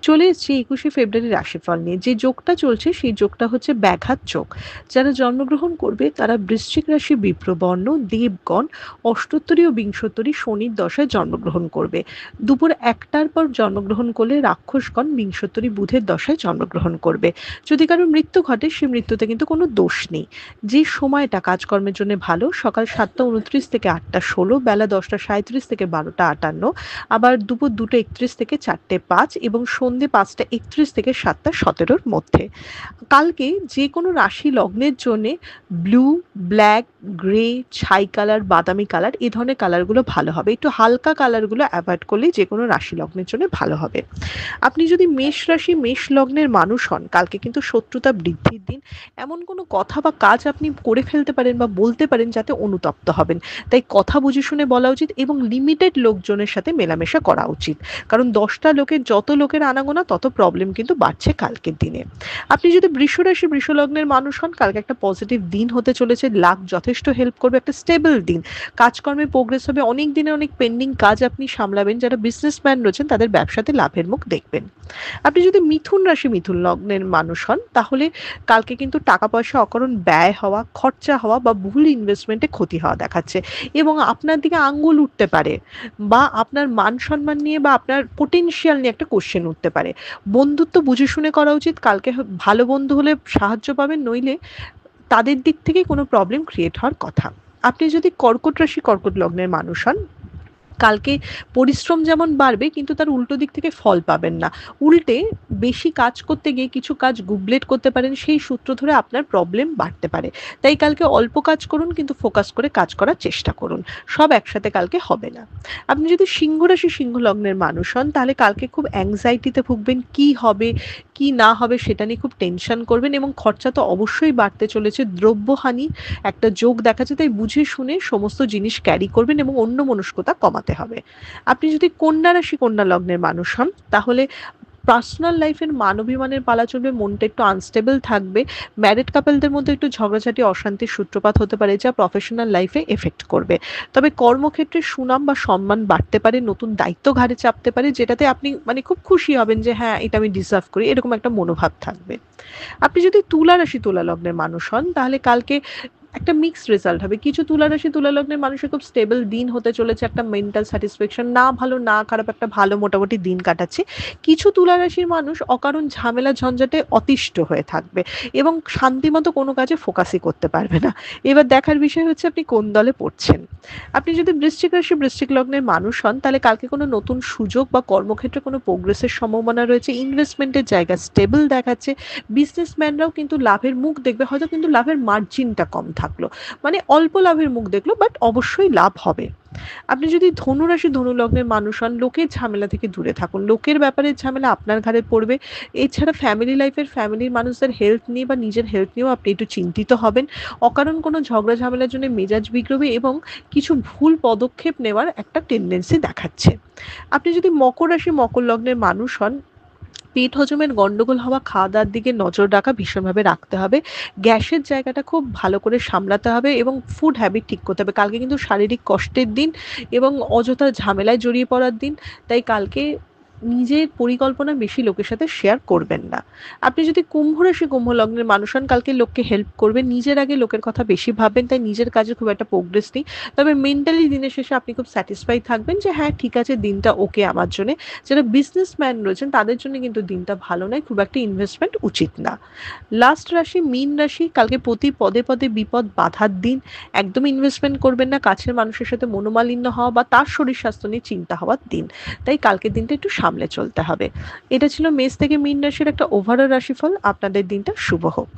চলে এসেছি ২১শে ফেব্রুয়ারি রাশিফল নিয়ে। যে যোগটা চলছে সেই যোগটা হচ্ছে ব্যাঘাত যোগ। যারা জন্মগ্রহণ করবে তারা বৃশ্চিক রাশি বিপ্রবর্ণ, দেবগণ, অষ্টোত্তরী ও বিংশোত্তরী শনির দশায় জন্মগ্রহণ করবে। দুপুর ১টার পর জন্মগ্রহণ করলে রাক্ষসগণ বিংশোত্তরী বুধের দশায় জন্মগ্রহণ করবে। যদি কারো মৃত্যু ঘটে সে মৃত্যুতে কিন্তু কোনো দোষ নেই। যে সময়টা কাজকর্মের জন্য ভালো সকাল ৭টা ২৯ থেকে ৮টা ১৬, বেলা ১০টা ৩৭ থেকে ১২টা ৫৮, আবার দুপুর ২টো ৩১ থেকে ৪টে ৫ এবং সন্ধ্যে ৫টা ৩১ থেকে ৭টা ১৭-র মধ্যে। কালকে যে কোনো রাশি লগ্নের জন্য ব্লু, ব্ল্যাক, গ্রে, ছাই কালার, বাদামি কালার এই ধরনের কালারগুলো ভালো হবে। একটু হালকা কালারগুলো অ্যাভয়েড করলেই যে কোনো রাশি লগ্নের জন্য ভালো হবে। আপনি যদি মেষ রাশি মেষ লগ্নের মানুষ হন কালকে কিন্তু শত্রুতা বৃদ্ধির দিন। এমন কোনো কথা বা কাজ আপনি করে ফেলতে পারেন বা বলতে পারেন যাতে অনুতপ্ত হবেন। তাই কথা বুঝে শুনে বলা উচিত এবং লিমিটেড লোকজনের সাথে মেলামেশা করা উচিত। কারণ ১০টা লোকের যত লোকের আনাগোনা তত প্রবলেম কিন্তু বাড়ছে কালকের দিনে। আপনি যদি বৃষ রাশি বৃষ লগ্নের মানুষ হন কালকে একটা পজিটিভ দিন হতে চলেছে। লাক যথেষ্ট হেল্প করবে, একটা স্টেবল দিন। কাজকর্মে প্রোগ্রেস হবে, অনেক দিনের অনেক পেন্ডিং কাজ আপনি সামলাবেন। যারা বিজনেসম্যান রয়েছেন তাদের ব্যবসাতে লাভের মুখ দেখবেন। আপনি যদি মিথুন রাশি মিথুন লগ্নের মানুষ হন তাহলে কালকে কিন্তু টাকা পয়সা অকারণ ব্যয় হওয়া, খরচা হওয়া বা ভুল ইনভেস্টমেন্টে ক্ষতি হওয়া দেখাচ্ছে এবং আপনার দিকে আঙ্গুল উঠতে পারে বা আপনার মান সম্মান নিয়ে বা আপনার পোটেনশিয়াল নিয়ে একটা কোশ্চেন উঠতে পারে। বন্ধুত্ব বুঝে শুনে করা উচিত। কালকে ভালো বন্ধু হলে সাহায্য পাবেন, নইলে তাদের দিক থেকে কোনো প্রবলেম ক্রিয়েট হওয়ার কথা। আপনি যদি কর্কট রাশি কর্কট লগ্নের মানুষ হন কালকে পরিশ্রম যেমন বাড়বে কিন্তু তার উল্টো দিক থেকে ফল পাবেন না। উল্টে বেশি কাজ করতে গিয়ে কিছু কাজ গুবলেট করতে পারেন, সেই সূত্র ধরে আপনার প্রবলেম বাড়তে পারে। তাই কালকে অল্প কাজ করুন কিন্তু ফোকাস করে কাজ করার চেষ্টা করুন। সব একসাথে কালকে হবে না। আপনি যদি সিংহ রাশি সিংহ লগ্নের মানুষ হন তাহলে কালকে খুব অ্যাংজাইটিতে ভুগবেন। কি হবে কি না হবে সেটা নিয়ে খুব টেনশন করবেন এবং খরচা তো অবশ্যই বাড়তে চলেছে। দ্রব্যহানি একটা যোগ দেখাচ্ছে, তাই বুঝে শুনে সমস্ত জিনিস ক্যারি করবেন এবং অন্যমনস্কতা কমাতে হবে। আপনি যদি কন্যা রাশি কন্যা লগ্নের মানুষ হন তাহলে পার্সোনাল লাইফের মানবিমানের পালা চলবে, মনটা একটু আনস্টেবল থাকবে। ম্যারিড কাপলদের মধ্যে একটু ঝগড়াঝাটি অশান্তির সূত্রপাত হতে পারে যা প্রফেশনাল লাইফে এফেক্ট করবে। তবে কর্মক্ষেত্রে সুনাম বা সম্মান বাড়তে পারে, নতুন দায়িত্ব ঘাড়ে চাপতে পারে যেটাতে আপনি মানে খুব খুশি হবেন যে হ্যাঁ এটা আমি ডিজার্ভ করি, এরকম একটা মনোভাব থাকবে। আপনি যদি তুলা রাশি তুলা লগ্নের মানুষ হন তাহলে কালকে একটা মিক্সড রেজাল্ট হবে। কিছু তুলা রাশি তুলা লগ্নের মানুষের খুব স্টেবল দিন হতে চলেছে, একটা মেন্টাল স্যাটিসফ্যাকশন, না ভালো না খারাপ একটা ভালো মোটামুটি দিন কাটাচ্ছে। কিছু তুলা রাশির মানুষ অকারণ ঝামেলা ঝঞ্ঝাটে অতিষ্ঠ হয়ে থাকবে এবং শান্তিমতো কোনো কাজে ফোকাসই করতে পারবে না। এবার দেখার বিষয় হচ্ছে আপনি কোন দলে পড়ছেন। আপনি যদি বৃশ্চিক রাশি বৃশ্চিক লগ্নের মানুষ হন তাহলে কালকে কোনো নতুন সুযোগ বা কর্মক্ষেত্রে কোনো প্রোগ্রেসের সম্ভাবনা রয়েছে। ইনভেস্টমেন্টের জায়গা স্টেবল দেখাচ্ছে। বিজনেসম্যানরাও কিন্তু লাভের মুখ দেখবে, হয়তো কিন্তু লাভের মার্জিনটা কম থাকলো, মানে অল্প লাভের মুখ দেখলো বাট অবশ্যই লাভ হবে। আপনি যদি ধনু রাশি ধনু লগ্নের মানুষ হন লোকের ঝামেলা থেকে দূরে থাকুন। লোকের ব্যাপারে ঝামেলা আপনার ঘাড়ে পড়বে। এছাড়া ফ্যামিলি লাইফের ফ্যামিলির মানুষদের হেলথ নিয়ে বা নিজের হেলথ নিয়েও আপনি একটু চিন্তিত হবেন। অকারণ কোনো ঝগড়া ঝামেলার জন্য মেজাজ বিগড়বে এবং কিছু ভুল পদক্ষেপ নেওয়ার একটা টেন্ডেন্সি দেখাচ্ছে। আপনি যদি মকর রাশি মকর লগ্নের মানুষ হন পেট হজমের গন্ডগোল হওয়া, খাওয়া দাওয়ার দিকে নজর রাখা ভীষণভাবে রাখতে হবে। গ্যাসের জায়গাটা খুব ভালো করে সামলাতে হবে এবং ফুড হ্যাবিট ঠিক করতে হবে। কালকে কিন্তু শারীরিক কষ্টের দিন এবং অযথা ঝামেলায় জড়িয়ে পড়ার দিন। তাই কালকে নিজের পরিকল্পনা বেশি লোকের সাথে শেয়ার করবেন না। আপনি যদি কুম্ভ রাশি কুম্ভ লগ্নের মানুষ হন কালকে লোককে হেল্প করবেন, নিজের আগে লোকের কথা বেশি ভাববেন, তাই নিজের কাজে খুব একটা প্রোগ্রেস নেই। তবে মেন্টালি দিনের শেষে আপনি খুব স্যাটিসফাই থাকবেন যে হ্যাঁ ঠিক আছে দিনটা ওকে আমার জন্য। যারা বিজনেসম্যান রয়েছেন তাদের জন্য কিন্তু দিনটা ভালো নয়, খুব একটা ইনভেস্টমেন্ট উচিত না। লাস্ট রাশি মীন রাশি, কালকে প্রতি পদে পদে বিপদ বাধার দিন। একদম ইনভেস্টমেন্ট করবেন না, কাছের মানুষের সাথে মনোমালিন্য হওয়া বা তার শরীর স্বাস্থ্য নিয়ে চিন্তা হওয়ার দিন। তাই কালকের দিনটা একটু সামলে চলতে হবে। এটা ছিল মেষ থেকে মীন রাশির একটা ওভারঅল রাশিফল। আপনাদের দিনটা শুভ হোক।